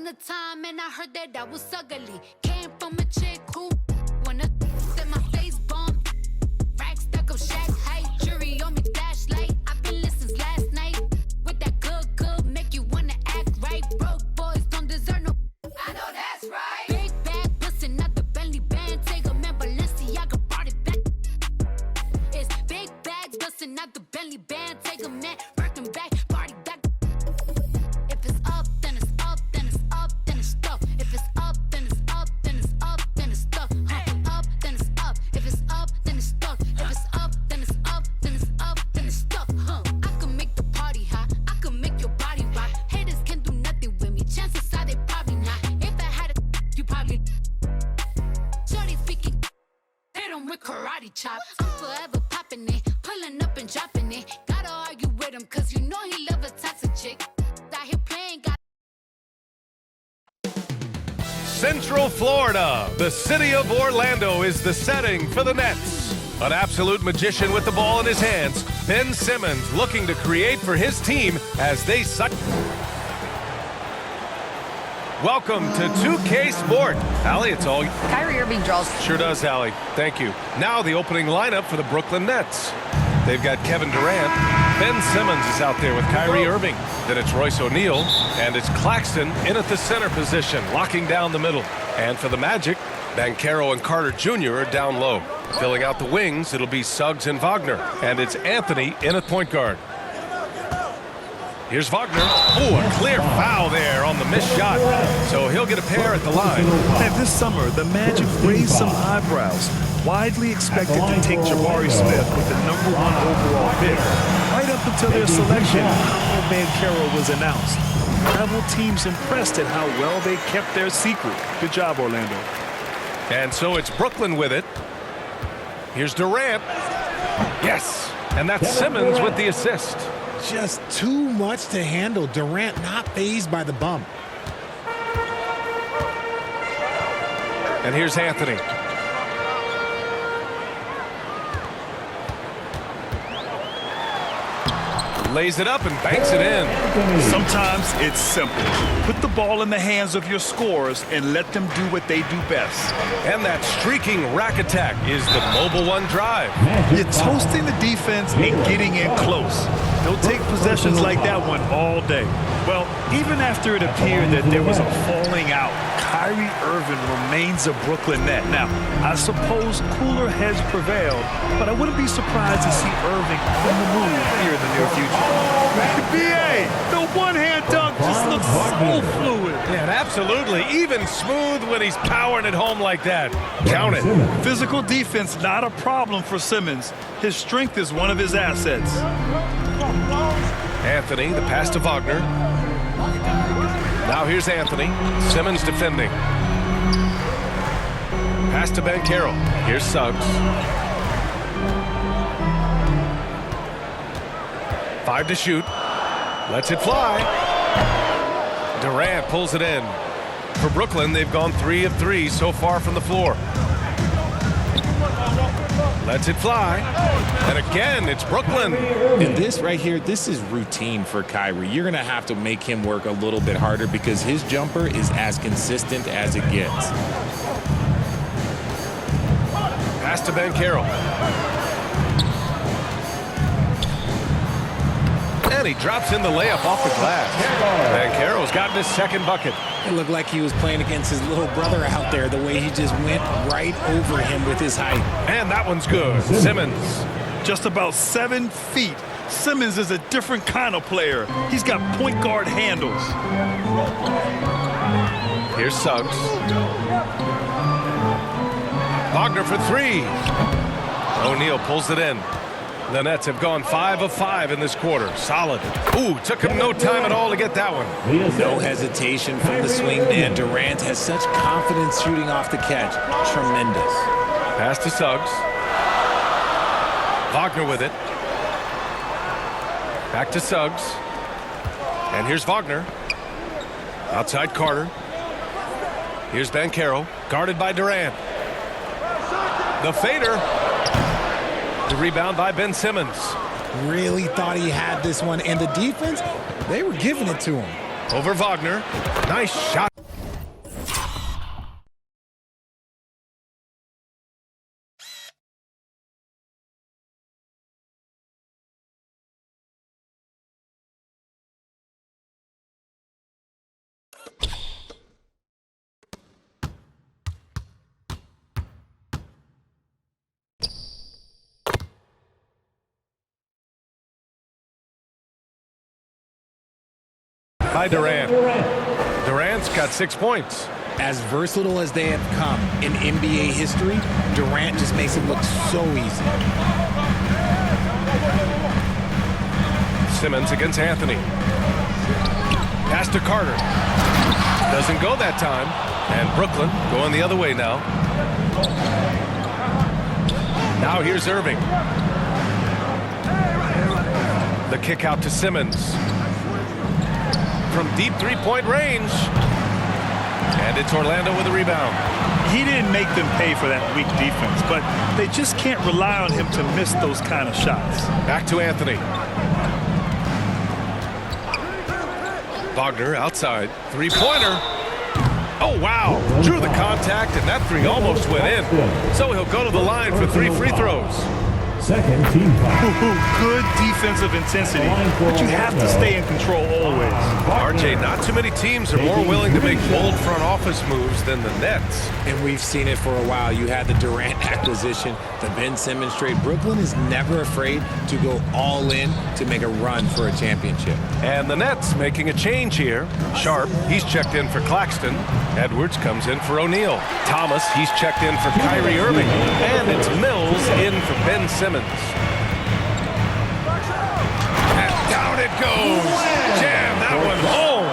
upon a time and I heard that I was ugly. Came from a chick who wanna set my face bomb. Rack stuck up shack height, jury on me flashlight. I've been listening last night. With that good, make you wanna act right. Broke boys don't deserve no. I know that's right. Big bag bustin' out the Bentley band. Take a man, Balenciaga brought it back. It's big bags bustin' out the Bentley band. Take a man, working back, party back. If it's up, then it's up, then it's up, then it's stuck. If it's up, then it's up, then it's up, then it's stuck. Up, then it's up. If it's up, then it's stuck. If it's up, then it's up, then it's up, then it's stuck. I can make the party hot. I can make your body rock. Haters can do nothing with me. Chances are they probably not. If I had a, you probably. Shorty speaking, they don't with karate chop. I'm forever popping it, pulling up and dropping it. Gotta argue with him, cause you know he love a toxic chick. Out here playing, got Central Florida, the city of Orlando, is the setting for the Nets. An absolute magician with the ball in his hands, Ben Simmons looking to create for his team as they suck. Welcome to 2K Sport. Allie, it's all... Kyrie Irving draws. Sure does, Allie. Thank you. Now the opening lineup for the Brooklyn Nets. They've got Kevin Durant. Ben Simmons is out there with Kyrie Irving. Then it's Royce O'Neal, and it's Claxton in at the center position, locking down the middle. And for the Magic, Banchero and Carter Jr. are down low. Filling out the wings, it'll be Suggs and Wagner. And it's Anthony in at point guard. Here's Wagner. Oh, a clear foul there on the missed shot. So he'll get a pair at the line. And this summer, the Magic raised some eyebrows. Widely expected to take Jabari Smith with the #1 overall pick. Right up until their selection, Banchero was announced. Several teams impressed at how well they kept their secret. Good job, Orlando. And so it's Brooklyn with it. Here's Durant. Yes. And that's Simmons with the assist. Just too much to handle. Durant not fazed by the bump. And here's Anthony. Lays it up and banks it in. Sometimes it's simple. Put the ball in the hands of your scorers and let them do what they do best. And that streaking rack attack is the Mobile One drive. You're toasting the defense and getting in close. They'll take possessions like that one all day. Well, even after it appeared that there was a falling out, Kyrie Irving remains a Brooklyn Net. Now, I suppose cooler heads prevailed, but I wouldn't be surprised to see Irving on the move here in the near future. BA, the one-hand dunk just looks so fluid. Yeah, absolutely. Even smooth when he's powering it home like that. Count it. Physical defense, not a problem for Simmons. His strength is one of his assets. Anthony, the pass to Wagner. Now here's Anthony. Simmons defending. Pass to Banchero. Here's Suggs. 5 to shoot. Lets it fly. Durant pulls it in. For Brooklyn, they've gone 3 of 3 so far from the floor. Lets it fly. And again, it's Brooklyn. And this right here, this is routine for Kyrie. You're going to have to make him work a little bit harder because his jumper is as consistent as it gets. Pass to Banchero. And he drops in the layup off the glass. Banchero's gotten his second bucket. It looked like he was playing against his little brother out there, the way he just went right over him with his height. And that one's good. Simmons. Just about 7 feet. Simmons is a different kind of player. He's got point guard handles. Here's Suggs. Wagner for 3. O'Neal pulls it in. The Nets have gone 5 of 5 in this quarter. Solid. Ooh, took him no time at all to get that one. No hesitation from the swing man. Durant has such confidence shooting off the catch. Tremendous. Pass to Suggs. Wagner with it. Back to Suggs. And here's Wagner. Outside Carter. Here's Banchero, guarded by Durant. The fader. The rebound by Ben Simmons. Really thought he had this one, and the defense, they were giving it to him. Over Wagner. Nice shot. by Durant. Durant's got 6 points. As versatile as they have come in NBA history, Durant just makes it look so easy. Simmons against Anthony. Pass to Carter. Doesn't go that time. And Brooklyn going the other way now. Now here's Irving. The kick out to Simmons. From deep three-point range. And it's Orlando with a rebound. He didn't make them pay for that weak defense, but they just can't rely on him to miss those kind of shots. Back to Anthony. Wagner outside. Three-pointer. Oh, wow. Drew the contact, and that three almost went in. So he'll go to the line for 3 free throws. Second team foul. Good defensive intensity, but you have to stay in control always. RJ, not too many teams are more willing to make bold front office moves than the Nets. And we've seen it for a while. You had the Durant acquisition, the Ben Simmons trade. Brooklyn is never afraid to go all in to make a run for a championship. And the Nets making a change here. Sharp, he's checked in for Claxton. Edwards comes in for O'Neal. Thomas, he's checked in for Kyrie Irving. And it's Mills in for Ben Simmons. And down it goes. Jam that one home.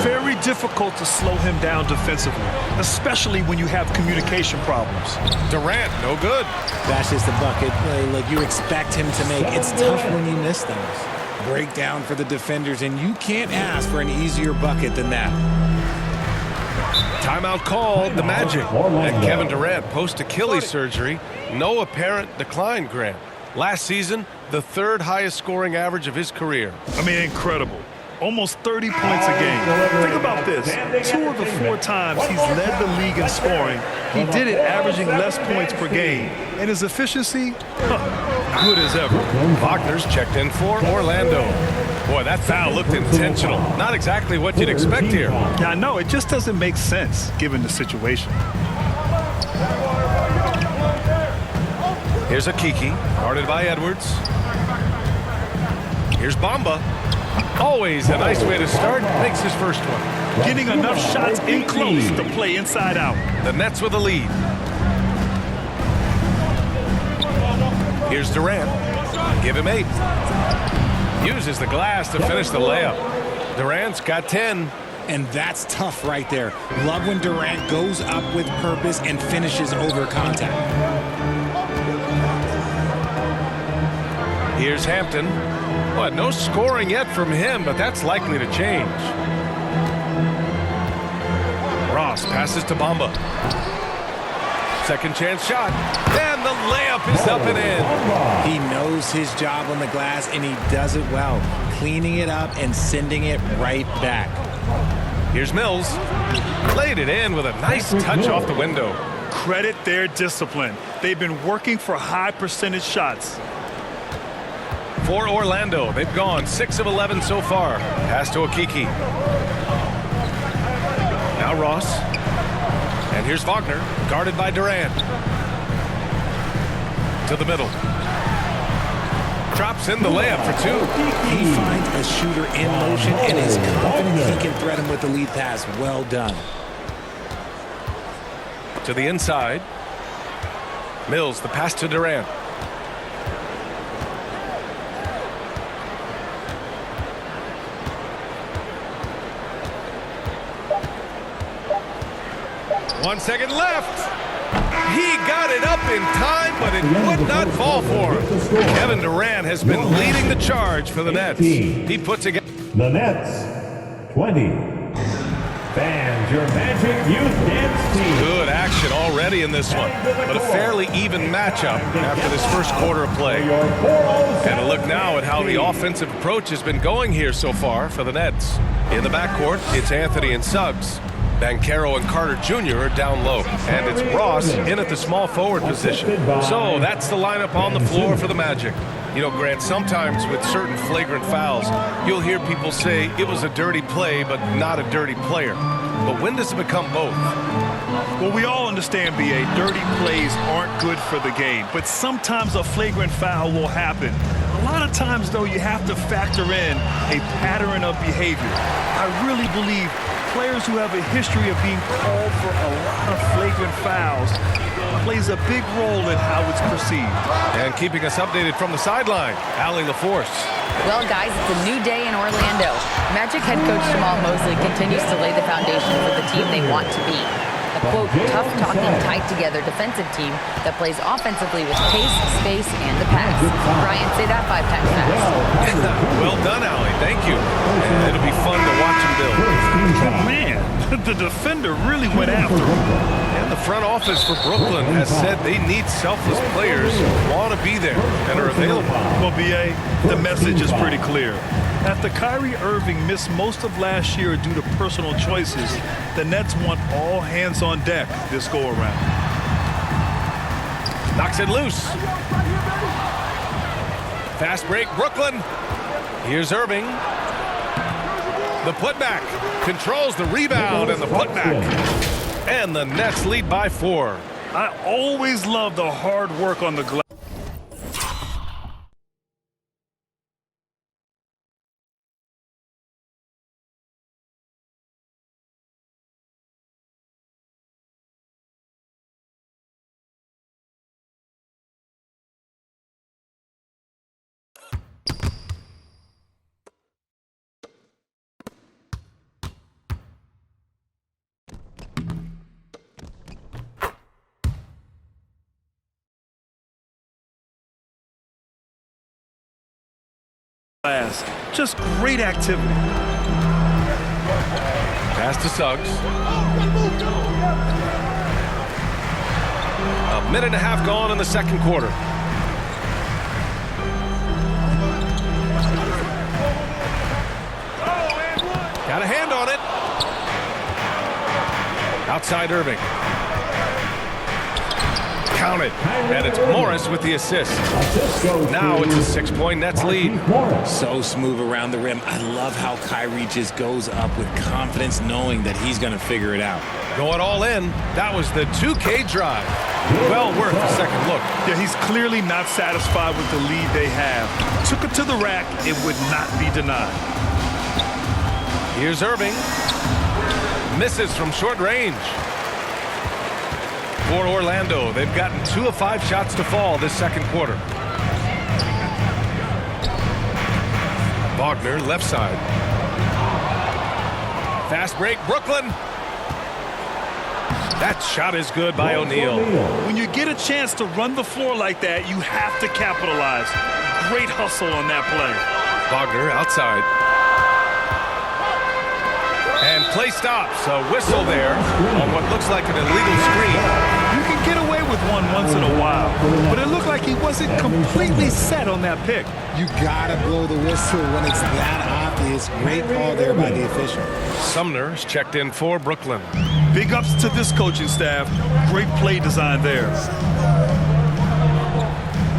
Very difficult to slow him down defensively, especially when you have communication problems. Durant, no good. That's just a bucket like you expect him to make. It's tough when you miss those. Breakdown for the defenders, and you can't ask for an easier bucket than that. Timeout called, the Magic. And Kevin Durant post-Achilles surgery. No apparent decline, Grant. Last season, the 3rd highest scoring average of his career. I mean, incredible. Almost 30 points a game. Think about this. 2 of the 4 times he's led the league in scoring, he did it averaging less points per game. And his efficiency, good as ever. Wagner's checked in for Orlando. Boy, that foul looked intentional. Not exactly what you'd expect here. Yeah, I know. It just doesn't make sense given the situation. Here's Akiki, guarded by Edwards. Here's Bamba. Always a nice way to start. Makes his first one. Getting enough shots in close to play inside out. The Nets with a lead. Here's Durant. Give him 8. Uses the glass to finish the layup. Durant's got 10. And that's tough right there. Love when Durant goes up with purpose and finishes over contact. Here's Hampton. Well, no scoring yet from him, but that's likely to change. Ross passes to Bamba. Second chance shot. And the layup is up and in. He knows his job on the glass, and he does it well. Cleaning it up and sending it right back. Here's Mills. Laid it in with a nice touch off the window. Credit their discipline. They've been working for high percentage shots. For Orlando, they've gone 6 of 11 so far. Pass to Akiki. Now Ross. And here's Wagner, guarded by Durant. To the middle. Drops in the layup for 2. He finds a shooter in motion and is confident he can threat him with the lead pass. Well done. To the inside. Mills, the pass to Durant. One second left. He got it up in time, but it would not fall for him. Kevin Durant has been leading the charge for the Nets. He puts together. The Nets, 20. Fans, your Magic Youth Dance team. Good action already in this one, but a fairly even matchup after this first quarter of play. And a look now at how the offensive approach has been going here so far for the Nets. In the backcourt, it's Anthony and Suggs. Banchero and Carter Jr. are down low. And it's Ross in at the small forward position. So that's the lineup on the floor for the Magic. You know, Grant, sometimes with certain flagrant fouls, you'll hear people say it was a dirty play, but not a dirty player. But when does it become both? Well, we all understand, B.A., dirty plays aren't good for the game. But sometimes a flagrant foul will happen. A lot of times, though, you have to factor in a pattern of behavior. I really believe players who have a history of being called for a lot of flagrant fouls plays a big role in how it's perceived. And keeping us updated from the sideline, Allie LaForce. Well, guys, it's a new day in Orlando. Magic head coach Jamal Mosley continues to lay the foundation for the team they want to be. A, quote, tough-talking, tied-together defensive team that plays offensively with pace, space, and the pass. Brian, say that 5 times fast. Well done, Allie. Thank you. And it'll be fun to watch him build. Man, the defender really went after him. And the front office for Brooklyn has said they need selfless players who want to be there and are available. Well, B.A., the message is pretty clear. After Kyrie Irving missed most of last year due to personal choices, the Nets want all hands on deck this go-around. Knocks it loose. Fast break, Brooklyn. Here's Irving. The putback. Controls the rebound and the putback. And the Nets lead by 4. I always love the hard work on the glass. Just great activity. Pass to Suggs. A minute and a half gone in the second quarter. Got a hand on it. Outside Irving. Counted. And it's Morris with the assist. Now it's a 6-point Nets lead. So smooth around the rim. I love how Kyrie just goes up with confidence, knowing that he's going to figure it out. Going all in. That was the 2K drive. Well worth a second look. Yeah, he's clearly not satisfied with the lead they have. Took it to the rack. It would not be denied. Here's Irving. Misses from short range. For Orlando, they've gotten 2 of 5 shots to fall this second quarter. Wagner, left side. Fast break, Brooklyn. That shot is good by O'Neal. When you get a chance to run the floor like that, you have to capitalize. Great hustle on that play. Wagner outside. And play stops. A whistle there on what looks like an illegal screen. You can get away with one once in a while, but it looked like he wasn't completely set on that pick. You gotta blow the whistle when it's that obvious. Great call there by the official. Sumner's checked in for Brooklyn. Big ups to this coaching staff. Great play design there.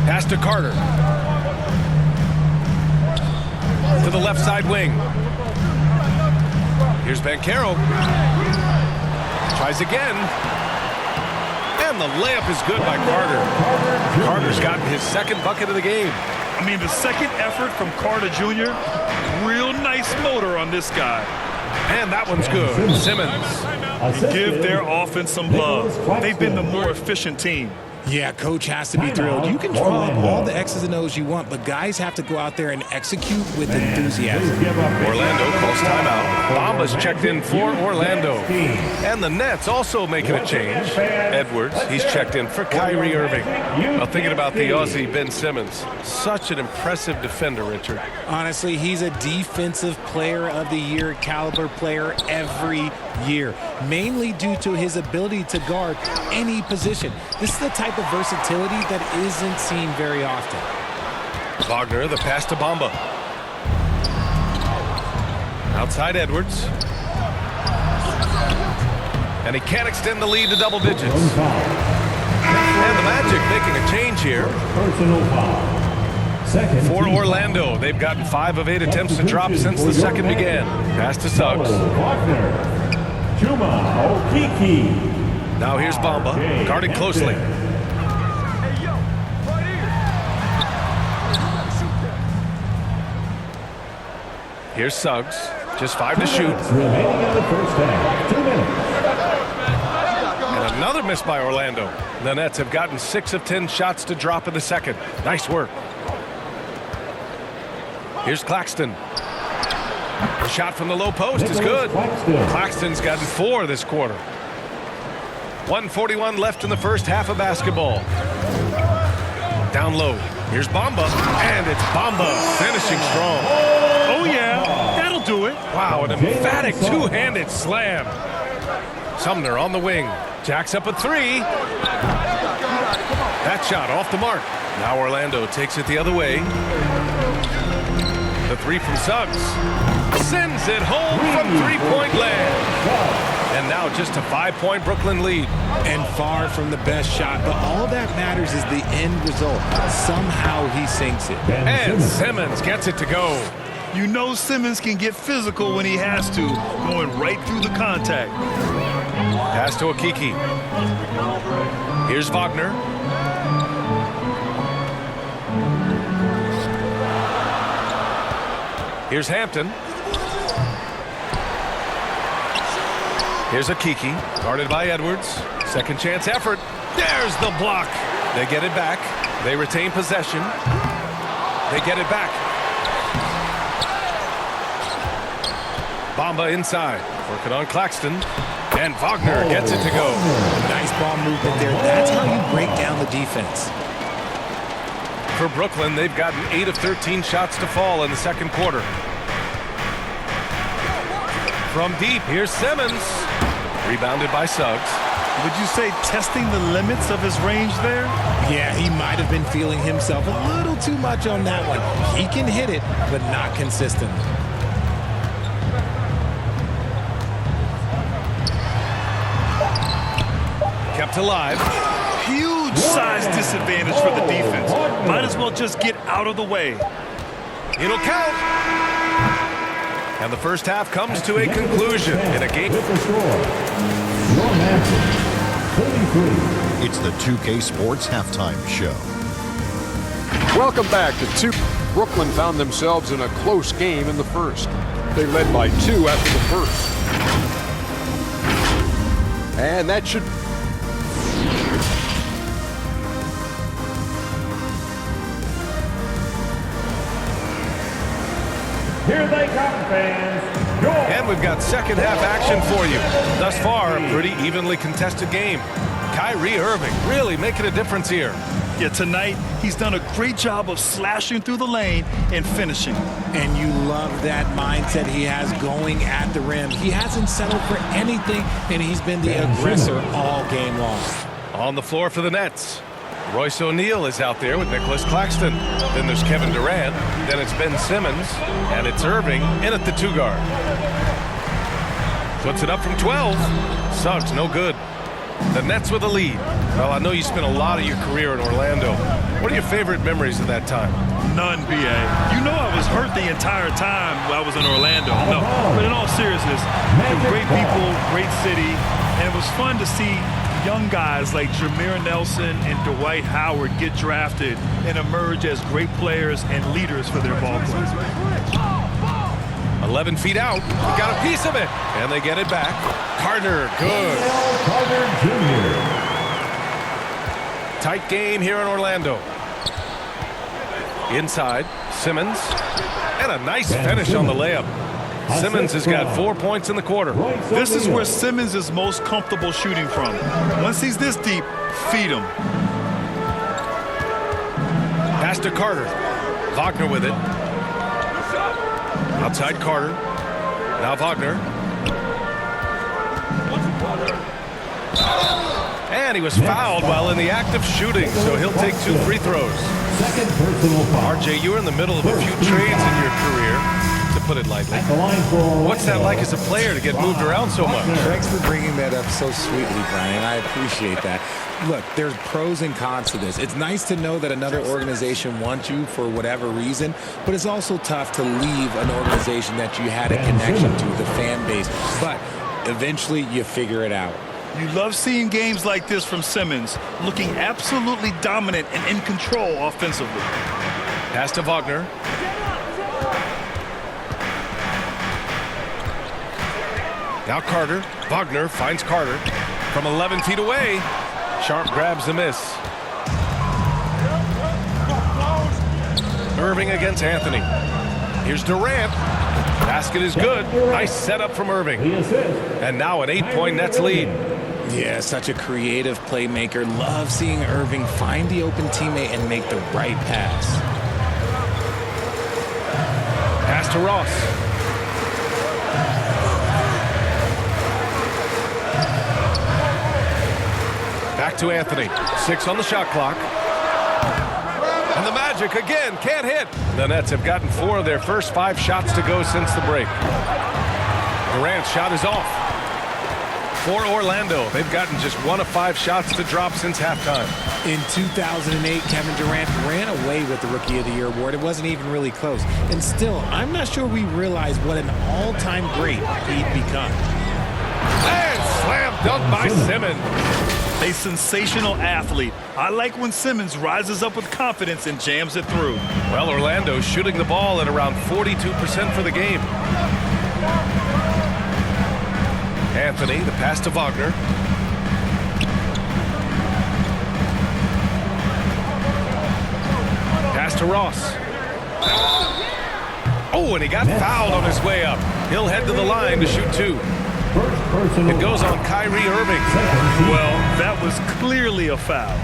Pass to Carter. To the left side wing. Here's Banchero. Tries again. And the layup is good by Carter. Carter's gotten his second bucket of the game. I mean, the second effort from Carter Jr., real nice motor on this guy. And that one's good. Simmons. Give their offense some love. They've been the more efficient team. Yeah, coach has to be thrilled. You can draw up all the X's and O's you want, but guys have to go out there and execute with enthusiasm. Orlando calls timeout. Bamba's checked in for Orlando. And the Nets also making a change. Edwards, he's checked in for Kyrie Irving. Well, thinking about the Aussie Ben Simmons. Such an impressive defender, Richard. Honestly, he's a defensive player of the year caliber player every year, mainly due to his ability to guard any position. This is the type of versatility that isn't seen very often. Wagner, the pass to Bamba. Outside Edwards. And he can't extend the lead to double digits. And the Magic making a change here. Personal foul. Second For Orlando, they've gotten 5 of 8 attempts to drop since the second began. Pass to Suggs. Wagner. Chuma Okeke. Now here's Bamba, guarded closely. Here's Suggs. Just 5 to shoot. Remaining in the first half. 2 minutes. And another miss by Orlando. The Nets have gotten 6 of 10 shots to drop in the second. Nice work. Here's Claxton. The shot from the low post is good. Claxton's gotten 4 this quarter. 1:41 left in the first half of basketball. Down low. Here's Bamba. And it's Bamba finishing strong. Oh, yeah. That'll do it. Wow, an emphatic two-handed slam. Sumner on the wing. Jacks up a 3. That shot off the mark. Now Orlando takes it the other way. The 3 from Suggs. Sends it home from three-point land. And now just a 5-point Brooklyn lead. And far from the best shot, but all that matters is the end result. Somehow he sinks it. And Simmons gets it to go. You know Simmons can get physical when he has to, going right through the contact. Pass to Okeke. Here's Wagner. Here's Hampton. Here's Okeke, guarded by Edwards. Second chance effort. There's the block. They get it back. They retain possession. They get it back. Bamba inside, working on Claxton. And Wagner gets it to go. Nice ball movement there. That's how you break down the defense. For Brooklyn, they've gotten 8 of 13 shots to fall in the second quarter. From deep, here's Simmons. Rebounded by Suggs. Would you say testing the limits of his range there? Yeah, he might have been feeling himself a little too much on that one. He can hit it, but not consistently. Kept alive. Huge size disadvantage for the defense. Might as well just get out of the way. It'll count. And the first half comes to a conclusion in a game. With the score, Your Magic, 33. It's the 2K Sports Halftime Show. Welcome back to 2. Brooklyn found themselves in a close game in the first. They led by 2 after the first. And that should... Here they come, fans. And we've got second half action for you. Thus far, a pretty evenly contested game. Kyrie Irving really making a difference here. Yeah, tonight he's done a great job of slashing through the lane and finishing. And you love that mindset he has going at the rim. He hasn't settled for anything, and he's been the aggressor all game long. On the floor for the Nets, Royce O'Neal is out there with Nicholas Claxton. Then there's Kevin Durant. Then it's Ben Simmons. And it's Irving in at the 2 guard. Puts it up from 12. Suggs, no good. The Nets with a lead. Well, I know you spent a lot of your career in Orlando. What are your favorite memories of that time? None, B.A. You know I was hurt the entire time I was in Orlando. No, but in all seriousness, great people, great city, and it was fun to see young guys like Jameer Nelson and Dwight Howard get drafted and emerge as great players and leaders for their ball clubs. 11 feet out. He got a piece of it. And they get it back. Carter, good. Carter Jr. Tight game here in Orlando. Inside, Simmons. And a nice finish on the layup. Simmons has got 4 points in the quarter. This is where Simmons is most comfortable shooting from. Once he's this deep, feed him. Pass to Carter. Wagner with it. Outside Carter. Now Wagner. And he was fouled while in the act of shooting, so he'll take 2 free throws. Second personal foul. RJ, you were in the middle of a few trades in your career, to put it lightly. The line for What's that like as a player to get moved around so much? Thanks for bringing that up so sweetly, Brian. I appreciate that. Look, there's pros and cons to this. It's nice to know that another organization wants you for whatever reason, but it's also tough to leave an organization that you had a connection to, the fan base. But eventually you figure it out. You love seeing games like this from Simmons, looking absolutely dominant and in control offensively. Pass to Wagner. Now Carter. Wagner finds Carter from 11 feet away. Sharp grabs the miss. Irving against Anthony. Here's Durant. Basket is good. Nice setup from Irving. And now an 8-point Nets lead. Yeah, such a creative playmaker. Love seeing Irving find the open teammate and make the right pass. Pass to Ross. Back to Anthony. 6 on the shot clock. And the Magic again can't hit. The Nets have gotten 4 of their first 5 shots to go since the break. Durant's shot is off. For Orlando, they've gotten just 1 of 5 shots to drop since halftime. In 2008, Kevin Durant ran away with the Rookie of the Year award. It wasn't even really close. And still, I'm not sure we realize what an all-time great he'd become. And slam dunk by Simmons. A sensational athlete. I like when Simmons rises up with confidence and jams it through. Well, Orlando's shooting the ball at around 42% for the game. Anthony, the pass to Wagner. Pass to Ross. Oh, and he got fouled on his way up. He'll head to the line to shoot 2. It goes on Kyrie Irving. Well, that was clearly a foul.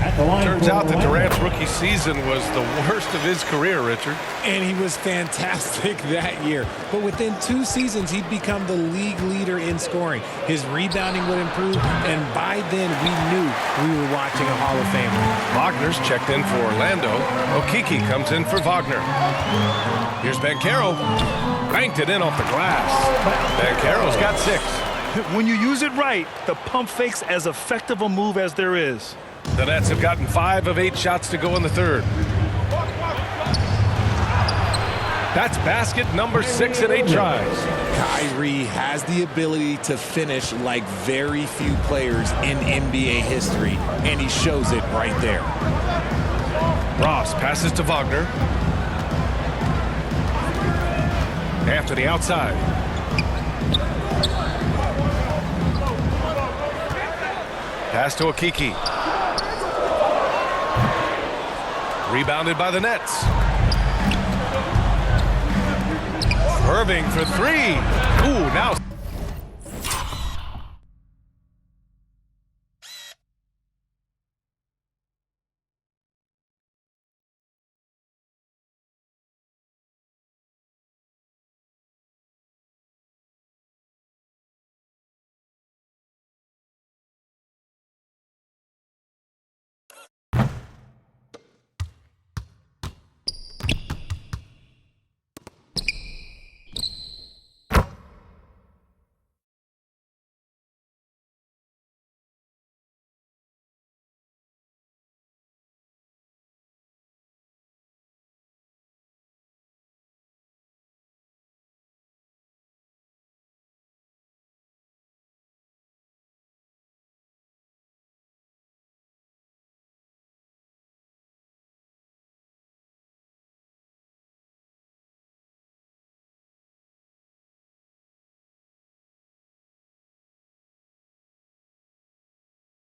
Turns out that Durant's rookie season was the worst of his career, Richard. And he was fantastic that year. But within 2 seasons, he'd become the league leader in scoring. His rebounding would improve, and by then we knew we were watching a Hall of Famer. Wagner's checked in for Orlando. Okeke comes in for Wagner. Here's Banchero. Banked it in off the glass. Banchero's got 6. When you use it right, the pump fake's as effective a move as there is. The Nets have gotten 5 of 8 shots to go in the third. That's basket number 6 in 8 tries. Kyrie has the ability to finish like very few players in NBA history, and he shows it right there. Ross passes to Wagner. Anthony outside. Pass to Okeke. Rebounded by the Nets. Irving for 3. Ooh, now.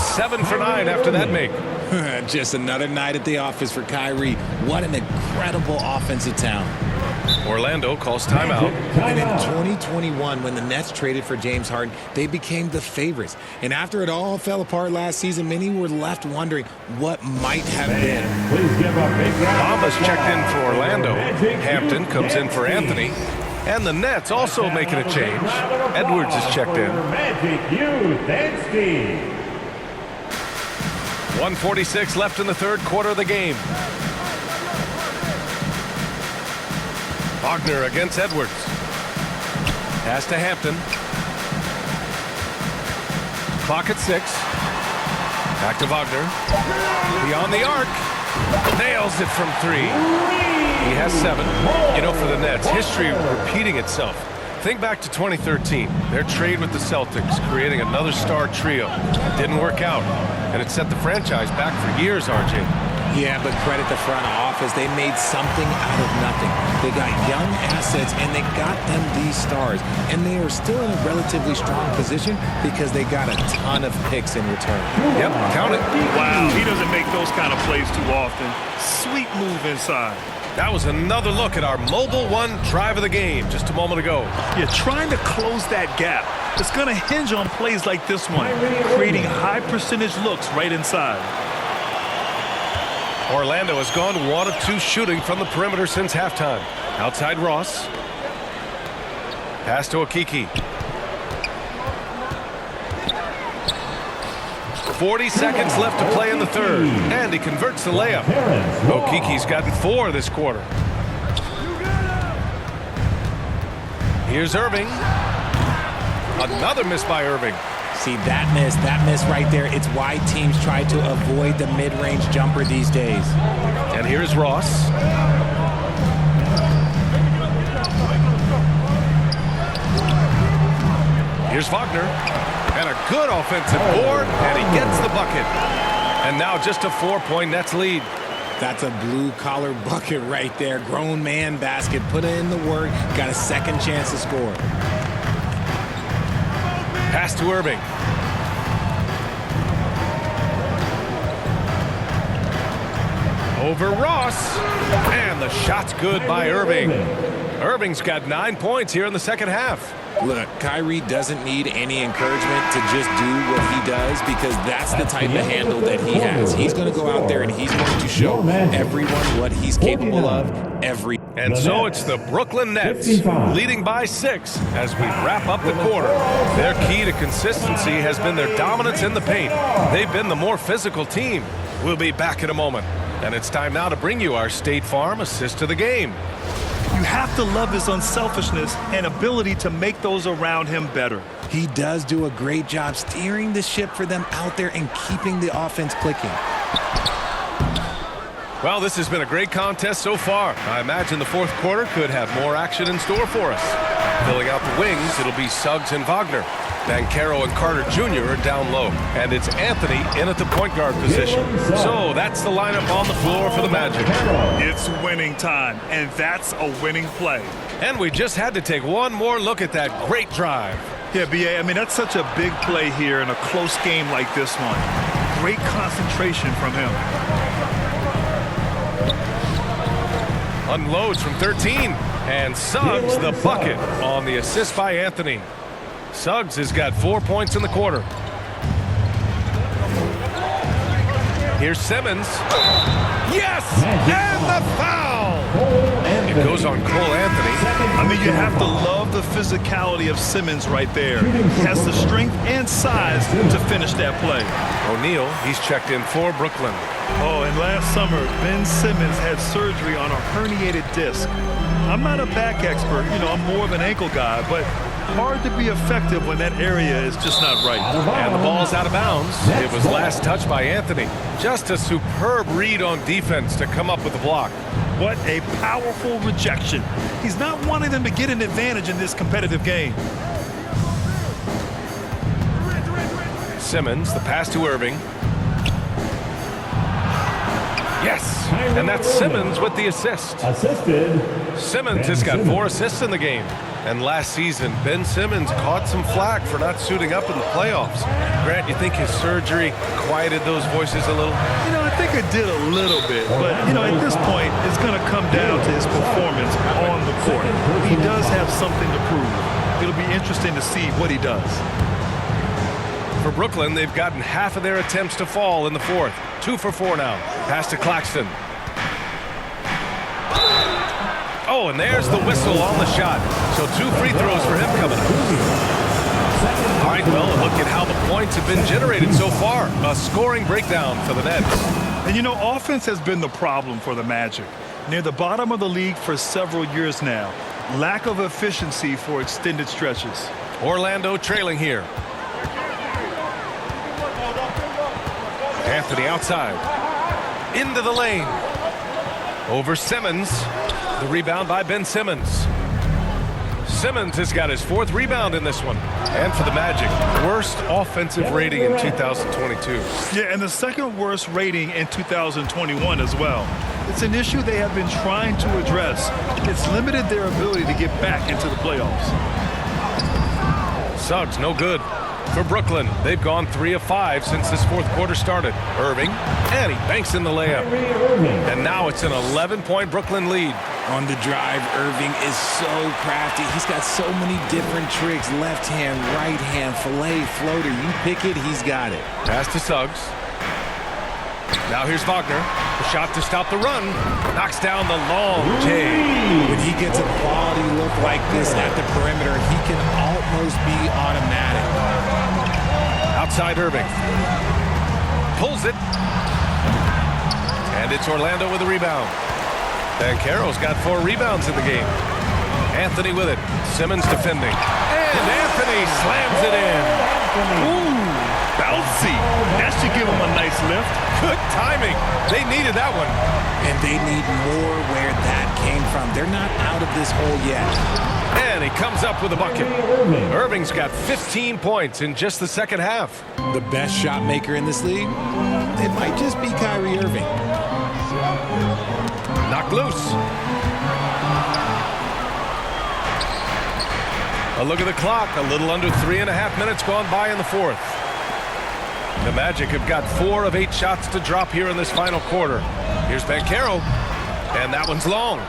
Seven for 9 after that make. Just another night at the office for Kyrie. What an incredible offensive talent. Orlando calls timeout. And in 2021, when the Nets traded for James Harden, they became the favorites. And after it all fell apart last season, many were left wondering what might have been. Bamba's checked in for Orlando. Hampton comes in for Anthony. And the Nets also making a change. Edwards is checked in. 1:46 left in the third quarter of the game. Wagner against Edwards. Pass to Hampton. Clock at 6. Back to Wagner. Beyond the arc. Nails it from 3. He has 7. You know, for the Nets, history repeating itself. Think back to 2013. Their trade with the Celtics, creating another star trio. Didn't work out, and it set the franchise back for years, RJ. Yeah, but credit the front office. They made something out of nothing. They got young assets, and they got them these stars. And they are still in a relatively strong position because they got a ton of picks in return. Yep, count it. Wow, he doesn't make those kind of plays too often. Sweet move inside. That was another look at our Mobile One drive of the game just a moment ago. Yeah, trying to close that gap. It's going to hinge on plays like this one, creating high percentage looks right inside. Orlando has gone 1 of 2 shooting from the perimeter since halftime. Outside Ross. Pass to Okiki. 40 seconds left to play in the third. And he converts the layup. Okiki's gotten 4 this quarter. Here's Irving. Another miss by Irving. See, that miss right there, it's why teams try to avoid the mid-range jumper these days. And here's Ross. Here's Wagner. And a good offensive board, and he gets the bucket. And now just a 4-point Nets lead. That's a blue-collar bucket right there. Grown man basket. Put in the work. Got a second chance to score. Pass to Irving. Over Ross. And the shot's good by Irving. Irving's got 9 points here in the second half. Look, Kyrie doesn't need any encouragement to just do what he does because that's the type of handle that he has. He's going to go out there and he's going to show everyone what he's capable of every. And so it's the Brooklyn Nets leading by 6 as we wrap up the quarter. Their key to consistency has been their dominance in the paint. They've been the more physical team. We'll be back in a moment. And it's time now to bring you our State Farm assist of the game. You have to love his unselfishness and ability to make those around him better. He does do a great job steering the ship for them out there and keeping the offense clicking. Well, this has been a great contest so far. I imagine the fourth quarter could have more action in store for us. Filling out the wings, it'll be Suggs and Wagner. Banchero and Carter Jr. are down low, and it's Anthony in at the point guard position. So that's the lineup on the floor for the Magic. It's winning time, and that's a winning play. And we just had to take one more look at that great drive. Yeah, B.A., I mean, that's such a big play here in a close game like this one. Great concentration from him. Unloads from 13, and Suggs the bucket on the assist by Anthony. Suggs has got 4 points in the quarter. Here's Simmons. Yes! And the foul! It goes on Cole Anthony. I mean, you have to love the physicality of Simmons right there. He has the strength and size to finish that play. O'Neal, he's checked in for Brooklyn. Oh, and last summer, Ben Simmons had surgery on a herniated disc. I'm not a back expert, I'm more of an ankle guy, but hard to be effective when that area is just not right. And the ball's out of bounds. It was last touched by Anthony. Just a superb read on defense to come up with the block. What a powerful rejection. He's not wanting them to get an advantage in this competitive game. Simmons, the pass to Irving. Yes, and that's Simmons with the assist. Assisted. Simmons has got 4 assists in the game. And last season, Ben Simmons caught some flack for not suiting up in the playoffs. Grant, you think his surgery quieted those voices a little? I think it did a little bit. But, at this point, it's going to come down to his performance on the court. He does have something to prove. It'll be interesting to see what he does. For Brooklyn, they've gotten half of their attempts to fall in the fourth. 2 for 4 now. Pass to Claxton. Oh, and there's the whistle on the shot. So 2 free throws for him coming up. All right, well, look at how the points have been generated so far. A scoring breakdown for the Nets. And offense has been the problem for the Magic. Near the bottom of the league for several years now. Lack of efficiency for extended stretches. Orlando trailing here. Anthony outside. Into the lane. Over Simmons. The rebound by Ben Simmons. Simmons has got his 4th rebound in this one. And for the Magic, worst offensive rating in 2022. Yeah, and the 2nd worst rating in 2021 as well. It's an issue they have been trying to address. It's limited their ability to get back into the playoffs. Suggs, no good. For Brooklyn, they've gone 3 of 5 since this 4th quarter started. Irving, and he banks in the layup. And now it's an 11-point Brooklyn lead. On the drive, Irving is so crafty. He's got so many different tricks. Left hand, right hand, fillet, floater. You pick it, he's got it. Pass to Suggs. Now here's Wagner. The shot to stop the run. Knocks down the long J. When he gets a quality look like this at the perimeter, he can almost be automatic. Outside Irving. Pulls it. And it's Orlando with a rebound. Banchero's got 4 rebounds in the game. Anthony with it. Simmons defending. And Anthony slams it in. Ooh, bouncy. That should give him a nice lift. Good timing. They needed that one. And they need more where that came from. They're not out of this hole yet. And he comes up with a bucket. Irving's got 15 points in just the 2nd half. The best shot maker in this league? It might just be Kyrie Irving. Knocked loose. A look at the clock. A little under 3.5 minutes gone by in the 4th. The Magic have got 4 of 8 shots to drop here in this final quarter. Here's Banchero. And that one's long.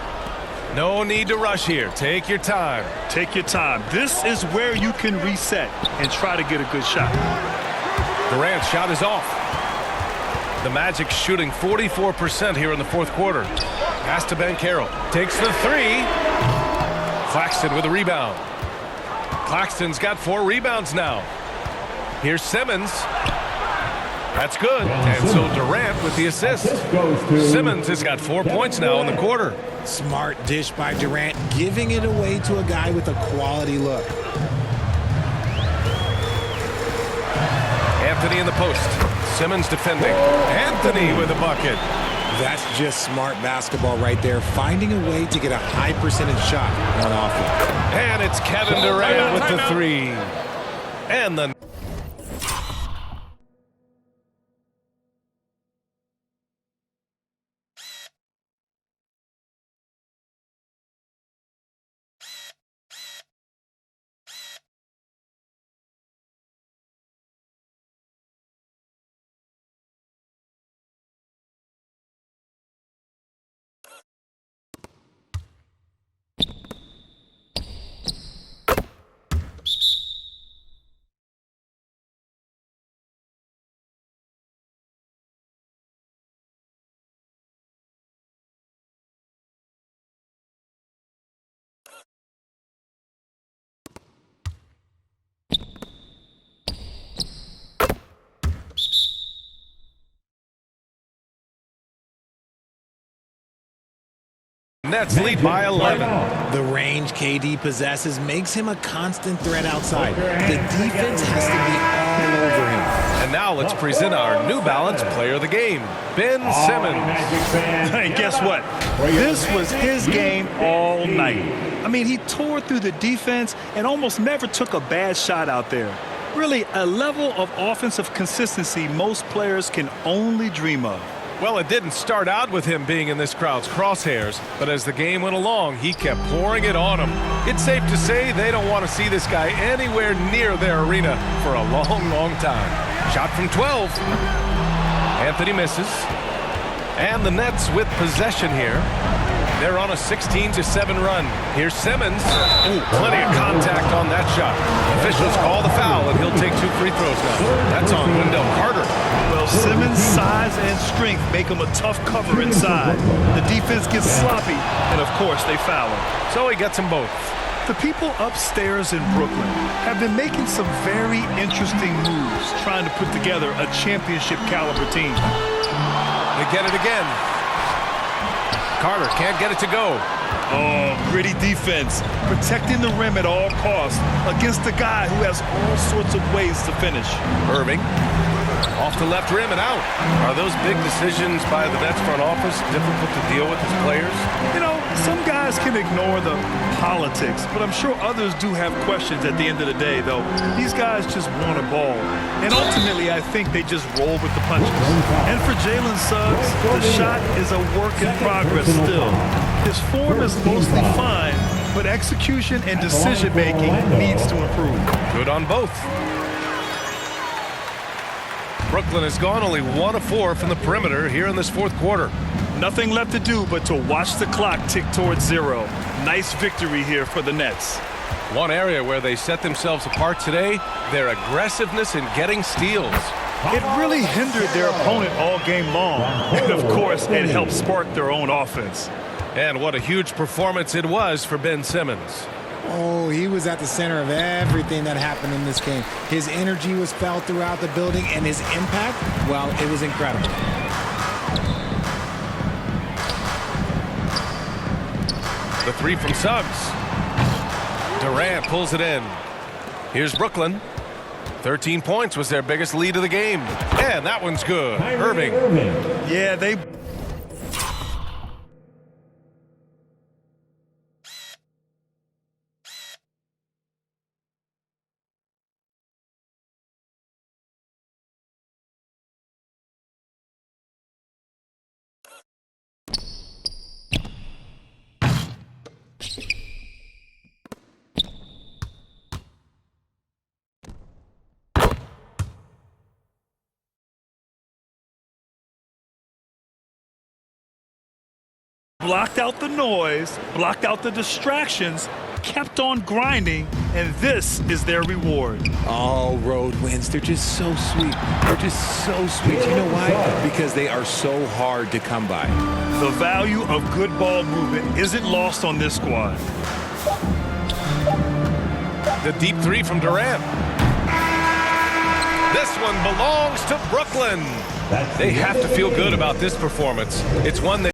No need to rush here. Take your time. Take your time. This is where you can reset and try to get a good shot. Durant's shot is off. The Magic shooting 44% here in the 4th quarter. Pass to Banchero. Takes the 3. Claxton with a rebound. Claxton's got 4 rebounds now. Here's Simmons. That's good. And so Durant with the assist. Simmons has got 4 points now in the quarter. Smart dish by Durant, giving it away to a guy with a quality look. Anthony in the post. Simmons defending. Anthony with a bucket. That's just smart basketball right there, finding a way to get a high percentage shot on offense. And it's Kevin Durant with the 3. And the Nets lead by 11. The range KD possesses makes him a constant threat outside. The defense has to be all over him. And now let's present our New Balance Player of the Game, Ben Simmons. Hey, guess what? This was his game all night. I mean, he tore through the defense and almost never took a bad shot out there. Really, a level of offensive consistency most players can only dream of. Well, it didn't start out with him being in this crowd's crosshairs, but as the game went along, he kept pouring it on them. It's safe to say they don't want to see this guy anywhere near their arena for a long, long time. Shot from 12. Anthony misses. And the Nets with possession here. They're on a 16-7 run. Here's Simmons. Ooh, plenty of contact on that shot. Officials call the foul, and he'll take 2 free throws now. That's on Wendell Carter. Well, Simmons' size and strength make him a tough cover inside. The defense gets sloppy, and of course, they foul him. So he gets them both. The people upstairs in Brooklyn have been making some very interesting moves, trying to put together a championship-caliber team. They get it again. Carter can't get it to go. Oh, gritty defense, protecting the rim at all costs against a guy who has all sorts of ways to finish. Irving Off the left rim and out. Are those big decisions by the Nets front office difficult to deal with as players? You know, some guys can ignore the politics, but I'm sure others do have questions at the end of the day, though. These guys just want a ball. And ultimately, I think they just roll with the punches. And for Jalen Suggs, the shot is a work in progress still. His form is mostly fine, but execution and decision-making needs to improve. Good on both. Brooklyn has gone only 1 of 4 from the perimeter here in this fourth quarter. Nothing left to do but to watch the clock tick towards 0. Nice victory here for the Nets. One area where they set themselves apart today, their aggressiveness in getting steals. It really hindered their opponent all game long. And of course, it helped spark their own offense. And what a huge performance it was for Ben Simmons. Oh, he was at the center of everything that happened in this game. His energy was felt throughout the building, and his impact, well, it was incredible. The three from Suggs. Durant pulls it in. Here's Brooklyn. 13 points was their biggest lead of the game. And that one's good. Irving. Yeah, they... blocked out the noise, blocked out the distractions, kept on grinding, and this is their reward. All road wins. They're just so sweet. They're just so sweet. You know why? Because they are so hard to come by. The value of good ball movement isn't lost on this squad. The deep three from Durant. This one belongs to Brooklyn. They have to feel good about this performance. It's one that